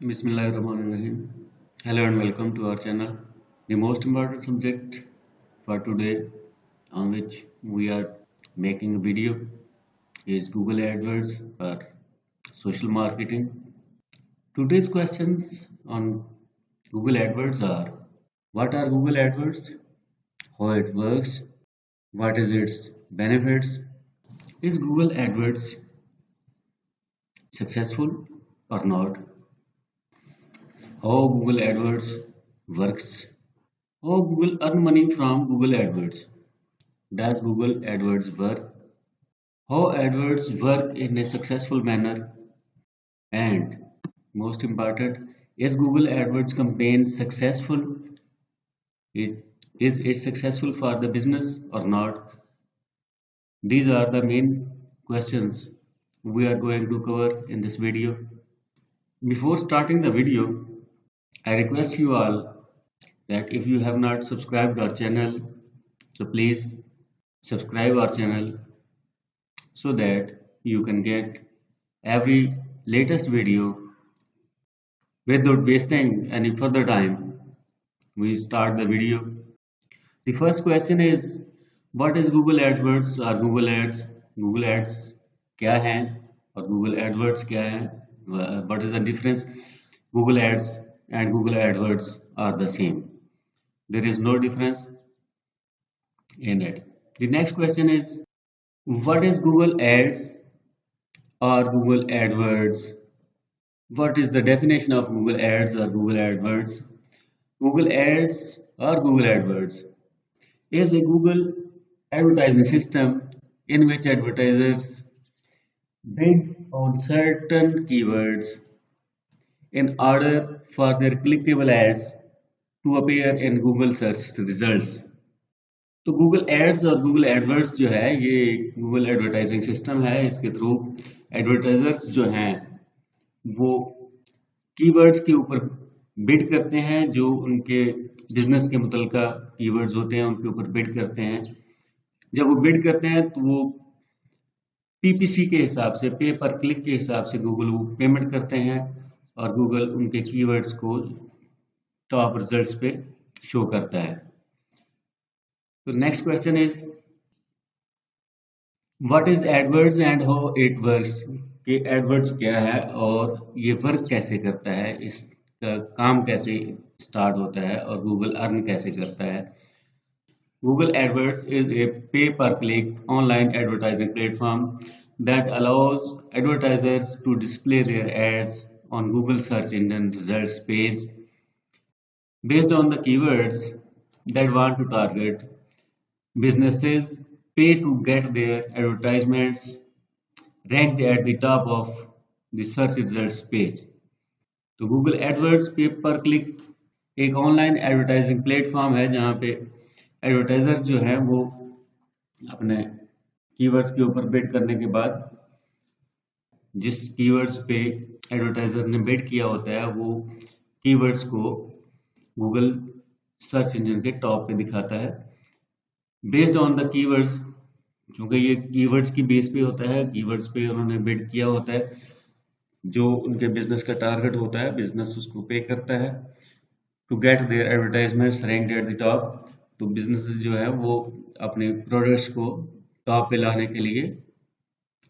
Bismillahirrahmanirrahim. Hello and welcome to our channel. The most important subject for today on which we are making a video is Google AdWords or social marketing. Today's questions on Google AdWords are: what are Google AdWords? How it works? What is its benefits? Is Google AdWords successful or not? How Google AdWords works? How Google earn money from Google AdWords? Does Google AdWords work? How AdWords work in a successful manner? And most important, is Google AdWords campaign successful? Is it successful for the business or not? These are the main questions we are going to cover in this video. Before starting the video, I request you all that if you have not subscribed our channel, so please subscribe our channel so that you can get every latest video. Without wasting any further time, we start the video. The first question is, what is Google AdWords or Google Ads? Google Ads क्या है और Google AdWords क्या है? What is the difference? Google Ads and Google AdWords are the same. There is no difference in it. The next question is, what is Google Ads or Google AdWords? What is the definition of Google Ads or Google AdWords? Google Ads or Google AdWords is a Google advertising system in which advertisers bid on certain keywords in order for their clickable ads to appear in Google search results. तो Google ads और Google AdWords जो है ये Google advertising system है. इसके through advertisers जो हैं वो कीवर्ड्स के ऊपर बिड करते हैं, जो उनके बिजनेस के मुतलका कीवर्ड्स होते हैं उनके ऊपर बिड करते हैं. जब वो बिड करते हैं तो वो पीपीसी के हिसाब से, पे पर क्लिक के हिसाब से गूगल वो पेमेंट करते हैं और गूगल उनके कीवर्ड्स को टॉप रिजल्ट्स पे शो करता है. तो next question is, what is AdWords and how it works? कि एडवर्ड्स क्या है और ये वर्क कैसे करता है, इसका काम कैसे स्टार्ट होता है और गूगल अर्न कैसे करता है. Google AdWords is a pay-per-click online advertising platform that allows advertisers to display their ads on Google search engine results page based on the keywords that want to target. Businesses pay to get their advertisements ranked at the top of the search results page. तो Google AdWords पे पर click एक online advertising platform है जहाँ पे advertiser जो है वो अपने कीवर्ड्स के ऊपर बिड करने के बाद जिस कीवर्ड्स पे एडवर्टाइजर ने बिड किया होता है वो कीवर्ड्स को गूगल सर्च इंजन के टॉप पे दिखाता है बेस्ड ऑन द कीवर्ड्स. क्योंकि ये कीवर्ड्स की बेस पे होता है, कीवर्ड्स पे उन्होंने बिड किया होता है, जो उनके बिजनेस का टारगेट होता है बिजनेस उसको पे करता है to get their advertisements ranked at the top. तो बिजनेस जो है वो अपने प्रोडक्ट्स को टॉप पे लाने के लिए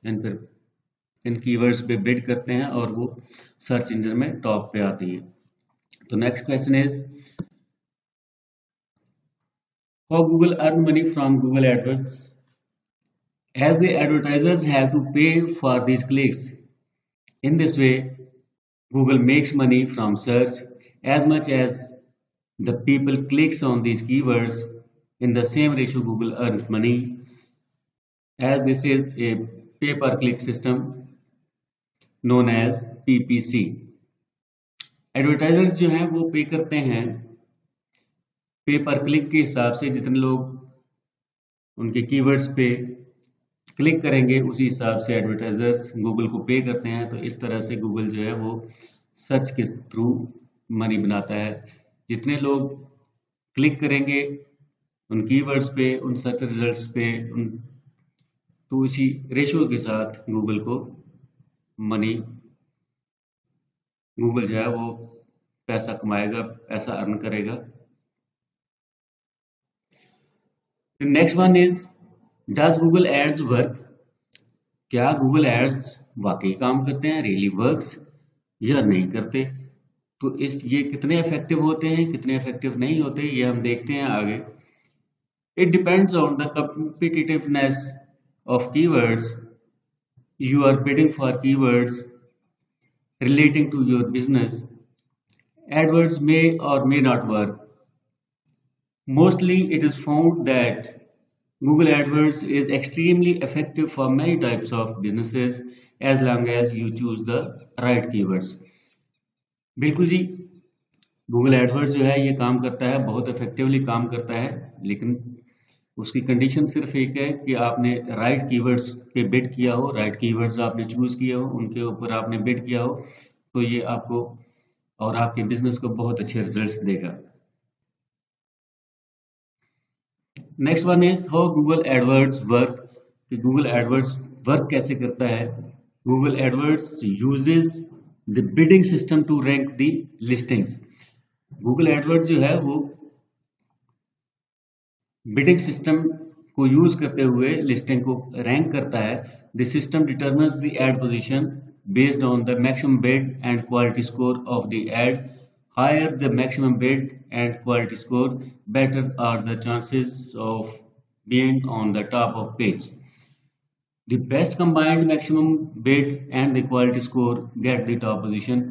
इन कीवर्ड्स पे बिड करते हैं और वो सर्च इंजन में टॉप पे आती है. तो next question is, how Google earn money from Google AdWords? As the advertisers have to pay for these clicks. In this way, Google makes money from search as much as the people clicks on these keywords. In the same ratio, Google earns money, as this is a pay-per-click system known as PPC. Advertisers जो हैं वो पे करते हैं पे पर click के हिसाब से. जितने लोग उनके कीवर्ड्स पे क्लिक करेंगे उसी हिसाब से एडवर्टाइजर्स गूगल को पे करते हैं. तो इस तरह से गूगल जो है वो सर्च के थ्रू मनी बनाता है. जितने लोग क्लिक करेंगे उन कीवर्ड्स पे, उन सर्च रिजल्ट्स पे, तो इसी रेशो के साथ गूगल को मनी गूगल जो है वो पैसा कमाएगा, पैसा अर्न करेगा। The next one is, does Google Ads work? क्या गूगल एड्स वाकई काम करते हैं, रियली वर्क्स, या नहीं करते? तो ये कितने इफेक्टिव होते हैं, कितने इफेक्टिव नहीं होते, ये हम देखते हैं आगे। It depends on the competitiveness of keywords. You are bidding for keywords relating to your business. AdWords may or may not work. Mostly it is found that Google AdWords is extremely effective for many types of businesses as long as you choose the right keywords. बिल्कुल जी, Google AdWords जो है ये काम करता है, बहुत effectively काम करता है, लेकिन उसकी कंडीशन सिर्फ एक है कि आपने राइट कीवर्ड्स पे बिड किया हो, राइट कीवर्ड्स आपने चूज किए हो, उनके ऊपर आपने बिड किया हो, तो ये आपको और आपके बिजनेस को बहुत अच्छे रिजल्ट्स देगा। Next one is how Google AdWords work. कि गूगल एडवर्ड्स वर्क कैसे करता है। Google AdWords uses the bidding system to rank the listings. Google AdWords जो है वो बिडिंग सिस्टम को यूज करते हुए लिस्टिंग को रैंक करता है। The system determines the ad position based on the maximum bid and quality score of the ad. Higher the maximum bid and quality score, better are the chances of being on the top of page. The best combined maximum bid and the quality score get the top position.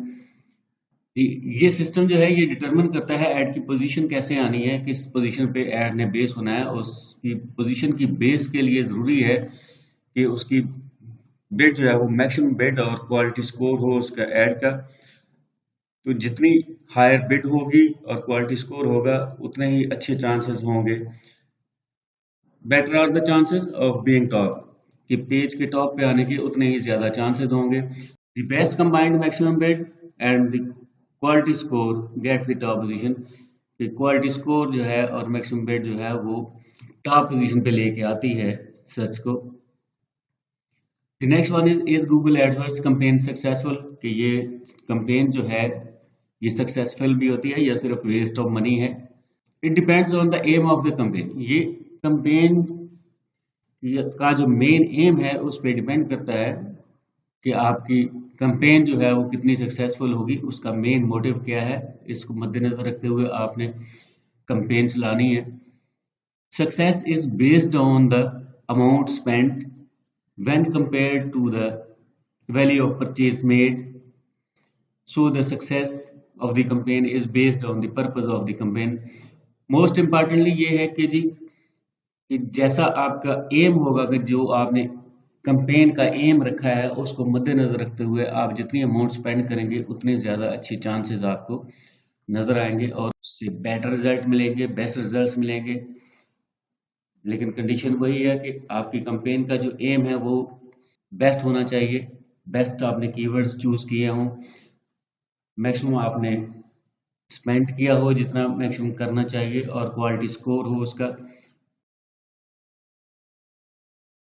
ये system जो है ये determine करता है add की position कैसे आनी है, किस पोजीशन पे ऐड ने बेस होना है। उसकी पोजीशन की बेस के लिए ज़रूरी है कि उसकी बिड जो है वो मैक्सिमम बिड और क्वालिटी स्कोर हो उसका ऐड का। तो जितनी हायर बिड होगी और क्वालिटी स्कोर होगा उतने ही अच्छे चांसेस होंगे। Better are the chances of being top, कि पेज के टॉप पे आने के उतने ही ज्यादा चांसेस होंगे। The best combined maximum bid and the quality score get the top position. Quality score जो है और मैक्सिमम बिड जो है वो टॉप पोजीशन पे लेके आती है सर्च को। The next one is Google AdWords campaign successful. कि ये कैंपेन जो है ये सक्सेसफुल भी होती है या सिर्फ वेस्ट ऑफ मनी है। It depends on the aim of the campaign. ये कैंपेन का जो मेन एम है उस पर डिपेंड करता है कि आपकी कैंपेन जो है वो कितनी सक्सेसफुल होगी, उसका मेन मोटिव क्या है। इसको मद्देनजर रखते हुए आपने कैंपेन चलानी है। Success is based on the amount spent when compared to the value of purchase made. So the success of the campaign is based on the purpose of the campaign. Most importantly ये है कि जी कि जैसा आपका M होगा, कि जो आपने कैंपेन का एम रखा है उसको मद्देनजर रखते हुए आप जितनी अमाउंट स्पेंड करेंगे उतने ज़्यादा अच्छी चांसेस आपको नज़र आएंगे और उससे बेटर रिजल्ट मिलेंगे, बेस्ट रिजल्ट्स मिलेंगे। लेकिन कंडीशन वही है कि आपकी कैंपेन का जो एम है वो बेस्ट होना चाहिए, बेस्ट आपने कीवर्ड्स चूज़ किए हों, मैक्सिमम आपने स्पेंड किया हो जितना मैक्सिमम करना चाहिए और क्वालिटी स्कोर हो उसका